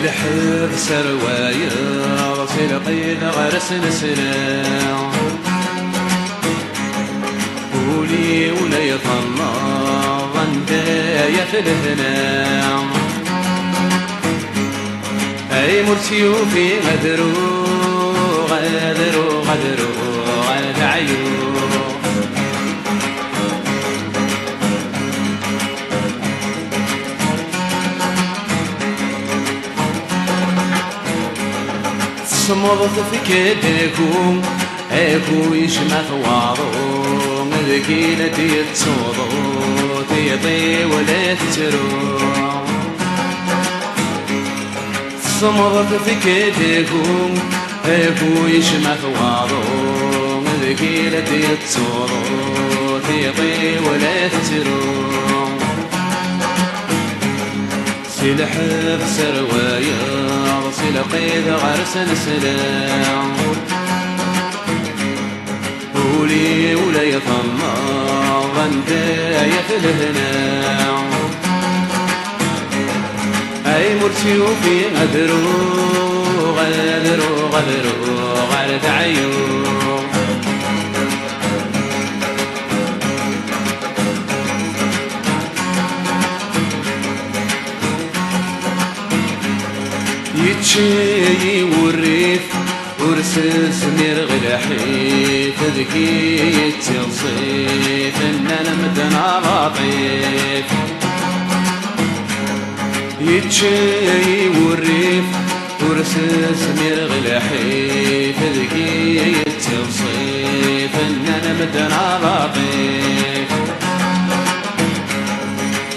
لحب سروايا راسي لقيد غرس نسلام قولي ولا يطلع غندايا في الهنام اي مرسي وفي غدرو غدرو غدرو غد عيون صمضت في كدكم اكو يجمع ثوارو ذكيلة يتصوضو تيطي ولا تترو صمضت في كدكم اكو يجمع ثوارو ذكيلة يتصوضو تيطي ولا تترو سلحب سروايا سلقيد غرس نسلام قولي ولا يطلع غندايا في الهنام اي مرسي وفي غدرو غدرو غدرو غرد عيون يتشي والريف ورسس مير غلحي تذكي يتصيف ان انا مدنا لطيف يتشي والريف ورسس مير غلحي تذكي يتصيف ان انا مدنا لطيف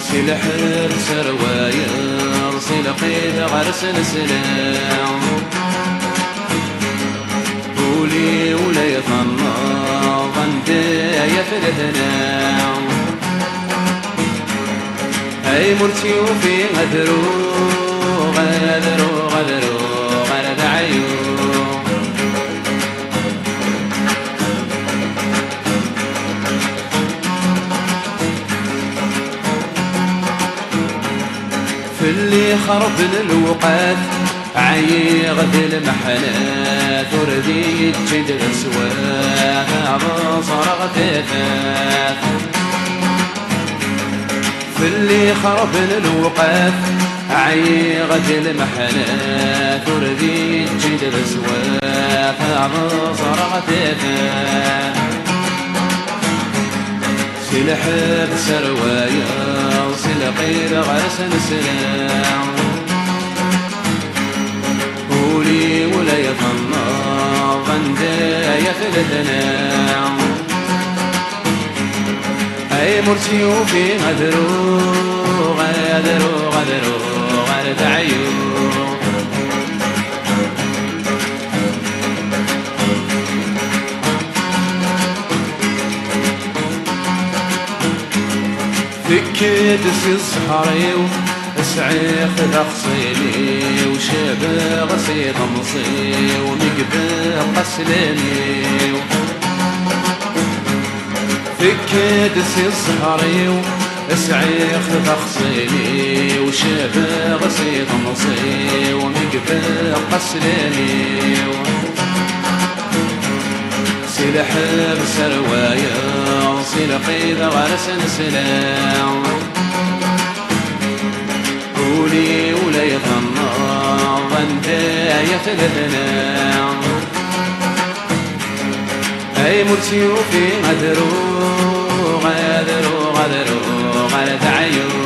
سلحب سروايا سلقيد غرس نسلام قولي ولا يطلع غندايا في الهنام اي مرسي وفي غدرو غدرو غدرو غرد عيون في اللي خرب الوقات عيغد المحنات وردي تجد الاسواق عبصر غتفات في اللي خرب الوقات عيغد المحنات وردي تجد الاسواق عبصر غتفات سلحب سروايا سلقيد غرس نسلام قولي ولا يطلع غندايا في الهنام اي مرسي وفي غدرو غدرو غدرو غرد عيون فكيت في الصحراء وسعيخ ذا خصيلي وشاب غسي طمصي ومقبل قسلاني فكيت في الصحراء وسعيخ ذا خصيلي وشاب غسي طمصي ومقبل قسلاني سلحب سروايا سلقيد غرس نسلام قولي ولا يطلع غندايا في الهنام اي مرسي وفي غدرو غدرو غدرو غرد عيون